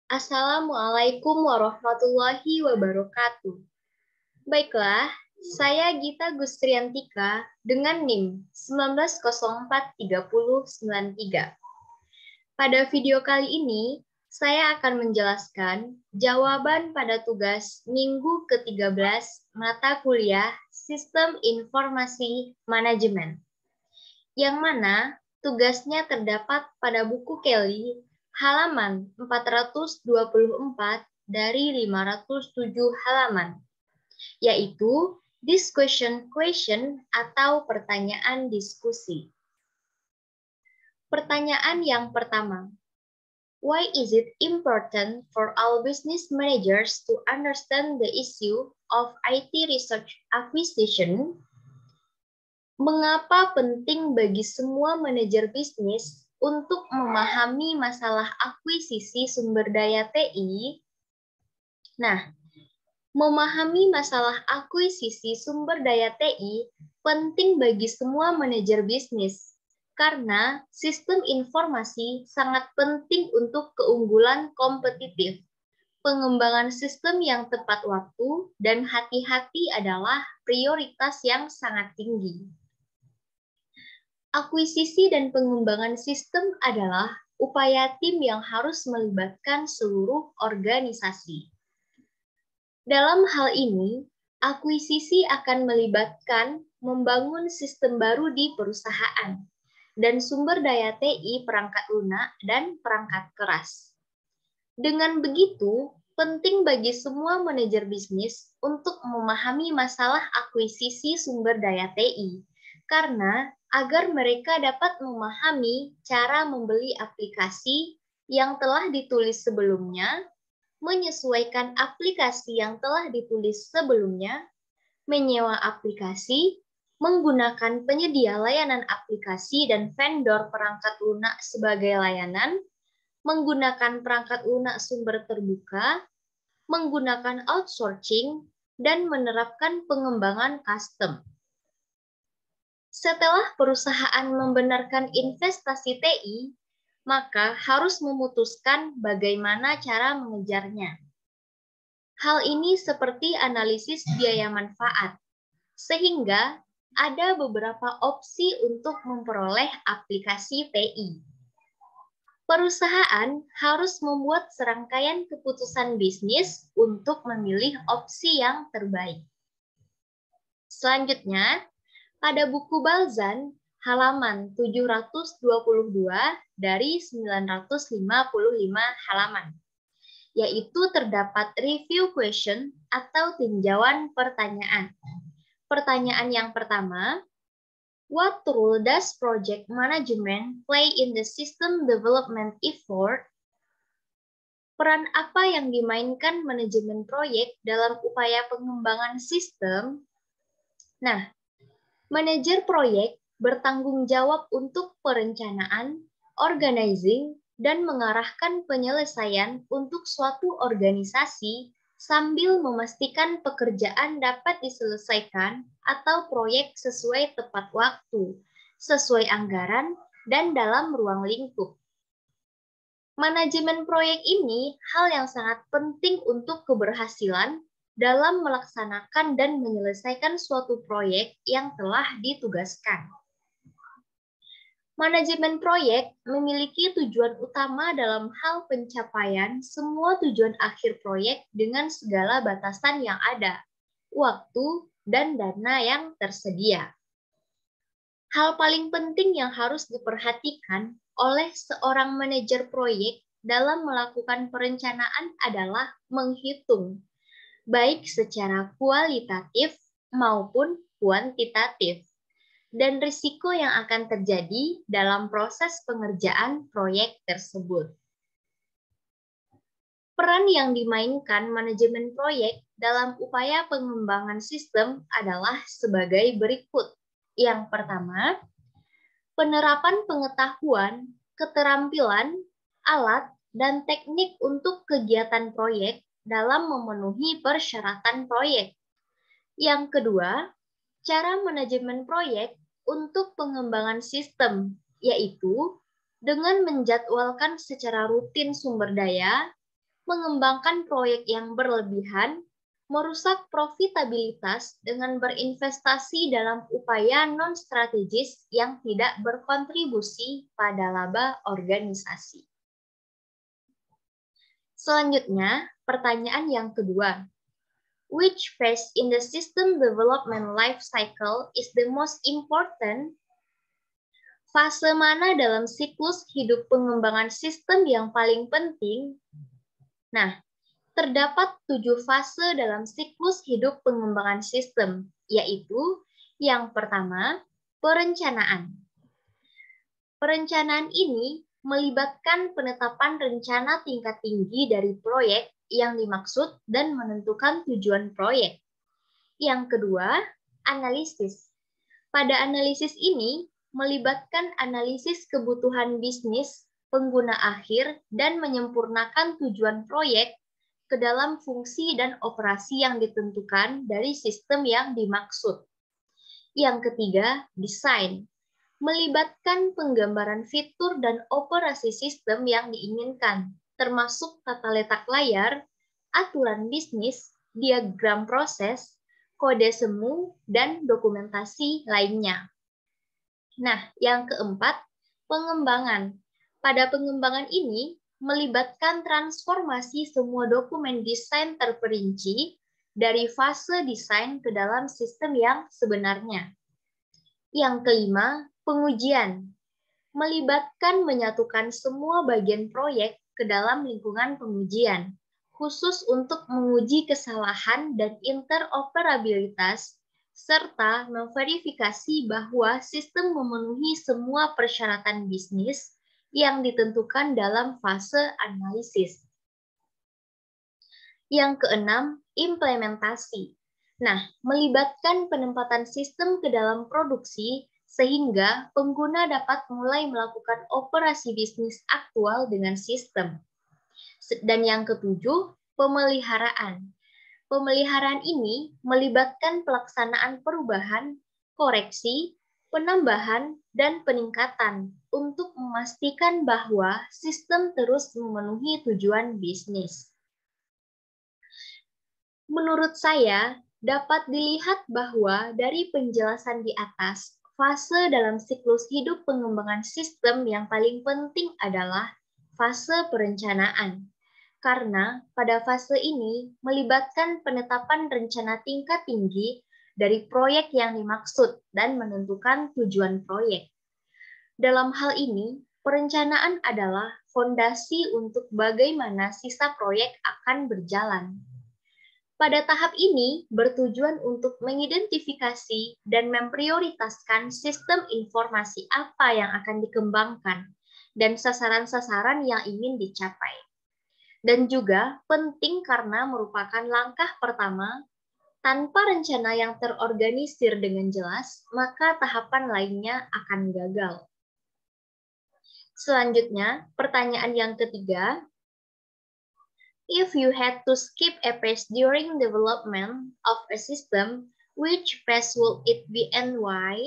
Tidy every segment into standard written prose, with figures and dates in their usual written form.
Assalamualaikum warahmatullahi wabarakatuh. Baiklah, saya Gita Gustriantika dengan NIM 19043093. Pada video kali ini, saya akan menjelaskan jawaban pada tugas minggu ke-13 mata kuliah Sistem Informasi Manajemen, yang mana tugasnya terdapat pada buku Kelly halaman 424 dari 507 halaman, yaitu discussion question atau pertanyaan diskusi. Pertanyaan yang pertama, why is it important for all business managers to understand the issue of IT research acquisition? Mengapa penting bagi semua manajer bisnis untuk memahami masalah akuisisi sumber daya TI? Nah, memahami masalah akuisisi sumber daya TI penting bagi semua manajer bisnis, karena sistem informasi sangat penting untuk keunggulan kompetitif. Pengembangan sistem yang tepat waktu dan hati-hati adalah prioritas yang sangat tinggi. Akuisisi dan pengembangan sistem adalah upaya tim yang harus melibatkan seluruh organisasi. Dalam hal ini, akuisisi akan melibatkan membangun sistem baru di perusahaan dan sumber daya TI perangkat lunak dan perangkat keras. Dengan begitu, penting bagi semua manajer bisnis untuk memahami masalah akuisisi sumber daya TI, karena agar mereka dapat memahami cara membeli aplikasi yang telah ditulis sebelumnya, menyesuaikan aplikasi yang telah ditulis sebelumnya, menyewa aplikasi, menggunakan penyedia layanan aplikasi dan vendor perangkat lunak sebagai layanan, menggunakan perangkat lunak sumber terbuka, menggunakan outsourcing, dan menerapkan pengembangan custom. Setelah perusahaan membenarkan investasi TI, maka harus memutuskan bagaimana cara mengejarnya. Hal ini seperti analisis biaya manfaat, sehingga ada beberapa opsi untuk memperoleh aplikasi TI. Perusahaan harus membuat serangkaian keputusan bisnis untuk memilih opsi yang terbaik. Selanjutnya, pada buku Balzan, halaman 722 dari 955 halaman, yaitu terdapat review question atau tinjauan pertanyaan. Pertanyaan yang pertama, what role does project management play in the system development effort? Peran apa yang dimainkan manajemen proyek dalam upaya pengembangan sistem? Nah, manajer proyek bertanggung jawab untuk perencanaan, organizing, dan mengarahkan penyelesaian untuk suatu organisasi sambil memastikan pekerjaan dapat diselesaikan atau proyek sesuai tepat waktu, sesuai anggaran, dan dalam ruang lingkup. Manajemen proyek ini hal yang sangat penting untuk keberhasilan dalam melaksanakan dan menyelesaikan suatu proyek yang telah ditugaskan. Manajemen proyek memiliki tujuan utama dalam hal pencapaian semua tujuan akhir proyek dengan segala batasan yang ada, waktu, dan dana yang tersedia. Hal paling penting yang harus diperhatikan oleh seorang manajer proyek dalam melakukan perencanaan adalah menghitung, baik secara kualitatif maupun kuantitatif, dan risiko yang akan terjadi dalam proses pengerjaan proyek tersebut. Peran yang dimainkan manajemen proyek dalam upaya pengembangan sistem adalah sebagai berikut. Yang pertama, penerapan pengetahuan, keterampilan, alat, dan teknik untuk kegiatan proyek dalam memenuhi persyaratan proyek. Yang kedua, cara manajemen proyek untuk pengembangan sistem, yaitu dengan menjadwalkan secara rutin sumber daya, mengembangkan proyek yang berlebihan, merusak profitabilitas dengan berinvestasi dalam upaya non-strategis yang tidak berkontribusi pada laba organisasi. Selanjutnya, pertanyaan yang kedua. Which phase in the system development life cycle is the most important? Fase mana dalam siklus hidup pengembangan sistem yang paling penting? Nah, terdapat 7 fase dalam siklus hidup pengembangan sistem, yaitu yang pertama, perencanaan. Perencanaan ini melibatkan penetapan rencana tingkat tinggi dari proyek yang dimaksud dan menentukan tujuan proyek. Yang kedua, analisis. Pada analisis ini, melibatkan analisis kebutuhan bisnis, pengguna akhir, dan menyempurnakan tujuan proyek ke dalam fungsi dan operasi yang ditentukan dari sistem yang dimaksud. Yang ketiga, desain. Melibatkan penggambaran fitur dan operasi sistem yang diinginkan, termasuk tata letak layar, aturan bisnis, diagram proses, kode semu, dan dokumentasi lainnya. Nah, yang keempat, pengembangan. Pada pengembangan ini, melibatkan transformasi semua dokumen desain terperinci dari fase desain ke dalam sistem yang sebenarnya. Yang kelima, pengujian. Melibatkan menyatukan semua bagian proyek ke dalam lingkungan pengujian, khusus untuk menguji kesalahan dan interoperabilitas, serta memverifikasi bahwa sistem memenuhi semua persyaratan bisnis yang ditentukan dalam fase analisis. Yang keenam, implementasi. Nah, melibatkan penempatan sistem ke dalam produksi sehingga pengguna dapat mulai melakukan operasi bisnis aktual dengan sistem. Dan yang ketujuh, pemeliharaan. Pemeliharaan ini melibatkan pelaksanaan perubahan, koreksi, penambahan, dan peningkatan untuk memastikan bahwa sistem terus memenuhi tujuan bisnis. Menurut saya, dapat dilihat bahwa dari penjelasan di atas, fase dalam siklus hidup pengembangan sistem yang paling penting adalah fase perencanaan. Karena pada fase ini melibatkan penetapan rencana tingkat tinggi dari proyek yang dimaksud dan menentukan tujuan proyek. Dalam hal ini, perencanaan adalah fondasi untuk bagaimana sisa proyek akan berjalan. Pada tahap ini, bertujuan untuk mengidentifikasi dan memprioritaskan sistem informasi apa yang akan dikembangkan dan sasaran-sasaran yang ingin dicapai. Dan juga penting karena merupakan langkah pertama. Tanpa rencana yang terorganisir dengan jelas, maka tahapan lainnya akan gagal. Selanjutnya, pertanyaan yang ketiga. If you had to skip a phase during development of a system, which phase would it be and why?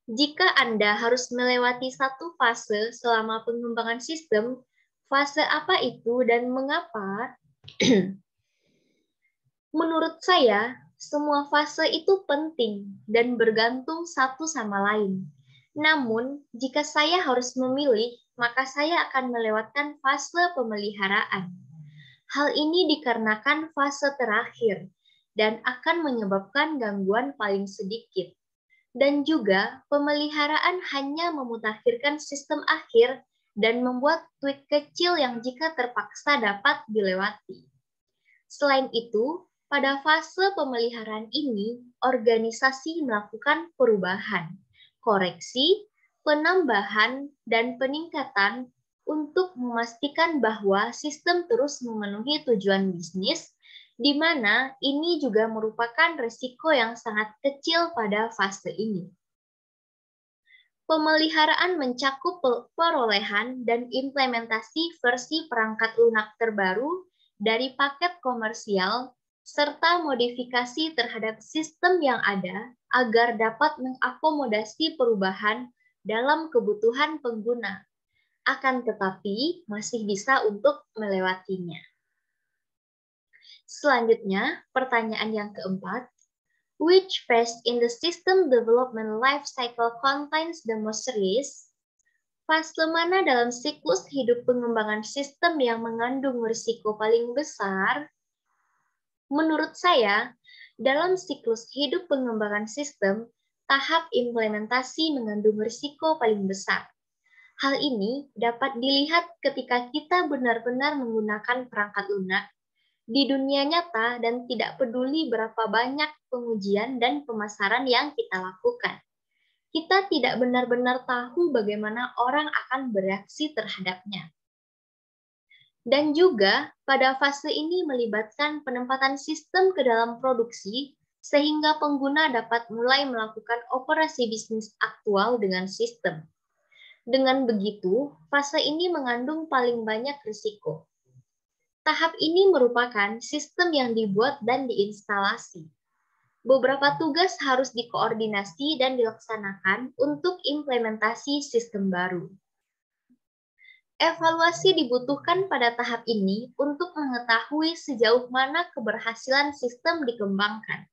Jika Anda harus melewati satu fase selama pengembangan sistem, fase apa itu dan mengapa? Menurut saya, semua fase itu penting dan bergantung satu sama lain. Namun, jika saya harus memilih, maka saya akan melewatkan fase pemeliharaan. Hal ini dikarenakan fase terakhir dan akan menyebabkan gangguan paling sedikit. Dan juga, pemeliharaan hanya memutakhirkan sistem akhir dan membuat tweak kecil yang jika terpaksa dapat dilewati. Selain itu, pada fase pemeliharaan ini, organisasi melakukan perubahan, koreksi, penambahan, dan peningkatan untuk memastikan bahwa sistem terus memenuhi tujuan bisnis, di mana ini juga merupakan risiko yang sangat kecil pada fase ini. Pemeliharaan mencakup perolehan dan implementasi versi perangkat lunak terbaru dari paket komersial, serta modifikasi terhadap sistem yang ada agar dapat mengakomodasi perubahan dalam kebutuhan pengguna. akan tetapi masih bisa untuk melewatinya. Selanjutnya, pertanyaan yang keempat, which phase in the system development life cycle contains the most risk? Fase mana dalam siklus hidup pengembangan sistem yang mengandung risiko paling besar? Menurut saya, dalam siklus hidup pengembangan sistem, tahap implementasi mengandung risiko paling besar. Hal ini dapat dilihat ketika kita benar-benar menggunakan perangkat lunak di dunia nyata dan tidak peduli berapa banyak pengujian dan pemasaran yang kita lakukan. Kita tidak benar-benar tahu bagaimana orang akan bereaksi terhadapnya. Dan juga pada fase ini melibatkan penempatan sistem ke dalam produksi sehingga pengguna dapat mulai melakukan operasi bisnis aktual dengan sistem. Dengan begitu, fase ini mengandung paling banyak risiko. Tahap ini merupakan sistem yang dibuat dan diinstalasi. Beberapa tugas harus dikoordinasi dan dilaksanakan untuk implementasi sistem baru. Evaluasi dibutuhkan pada tahap ini untuk mengetahui sejauh mana keberhasilan sistem dikembangkan.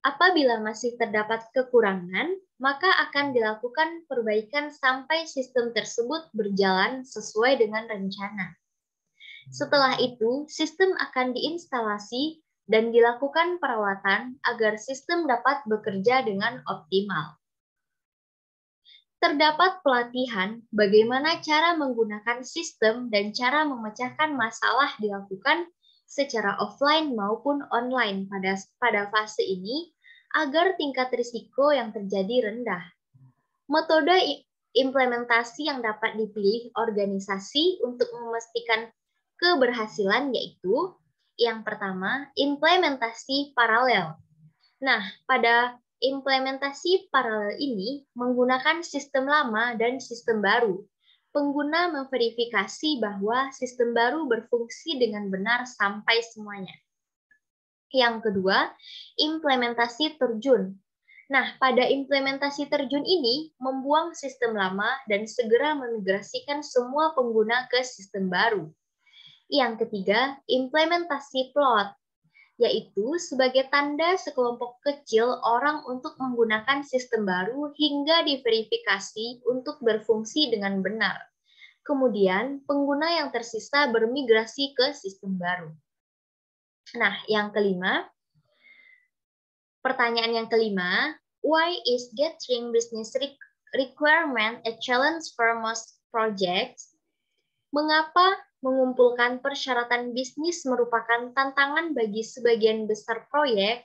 Apabila masih terdapat kekurangan, maka akan dilakukan perbaikan sampai sistem tersebut berjalan sesuai dengan rencana. Setelah itu, sistem akan diinstalasi dan dilakukan perawatan agar sistem dapat bekerja dengan optimal. Terdapat pelatihan bagaimana cara menggunakan sistem dan cara memecahkan masalah dilakukan secara offline maupun online pada fase ini agar tingkat risiko yang terjadi rendah. Metode implementasi yang dapat dipilih organisasi untuk memastikan keberhasilan yaitu yang pertama, implementasi paralel. Nah, pada implementasi paralel ini menggunakan sistem lama dan sistem baru. Pengguna memverifikasi bahwa sistem baru berfungsi dengan benar sampai semuanya. Yang kedua, implementasi terjun. Nah, pada implementasi terjun ini membuang sistem lama dan segera memigrasikan semua pengguna ke sistem baru. Yang ketiga, implementasi plot, yaitu sebagai tanda sekelompok kecil orang untuk menggunakan sistem baru hingga diverifikasi untuk berfungsi dengan benar. Kemudian, pengguna yang tersisa bermigrasi ke sistem baru. Nah, yang kelima, pertanyaan yang kelima, why is gathering business requirement a challenge for most projects? Mengapa mengumpulkan persyaratan bisnis merupakan tantangan bagi sebagian besar proyek?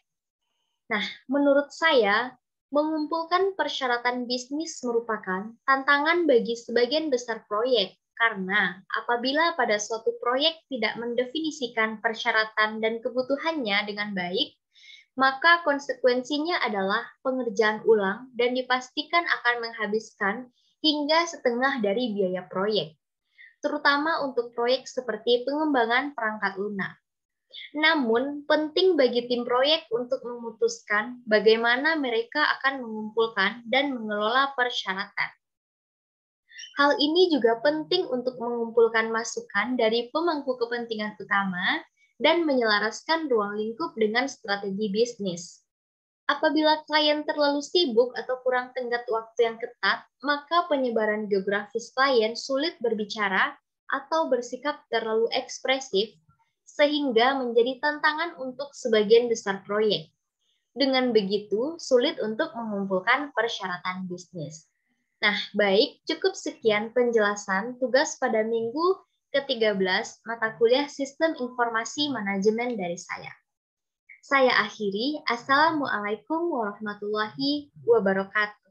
Nah, menurut saya, mengumpulkan persyaratan bisnis merupakan tantangan bagi sebagian besar proyek, karena apabila pada suatu proyek tidak mendefinisikan persyaratan dan kebutuhannya dengan baik, maka konsekuensinya adalah pengerjaan ulang dan dipastikan akan menghabiskan hingga setengah dari biaya proyek, terutama untuk proyek seperti pengembangan perangkat lunak. Namun, penting bagi tim proyek untuk memutuskan bagaimana mereka akan mengumpulkan dan mengelola persyaratan. Hal ini juga penting untuk mengumpulkan masukan dari pemangku kepentingan utama dan menyelaraskan ruang lingkup dengan strategi bisnis. Apabila klien terlalu sibuk atau kurang tenggat waktu yang ketat, maka penyebaran geografis klien sulit berbicara atau bersikap terlalu ekspresif, sehingga menjadi tantangan untuk sebagian besar proyek. Dengan begitu, sulit untuk mengumpulkan persyaratan bisnis. Nah, baik, cukup sekian penjelasan tugas pada minggu ke-13 mata kuliah Sistem Informasi Manajemen dari saya. Saya akhiri. Assalamualaikum warahmatullahi wabarakatuh.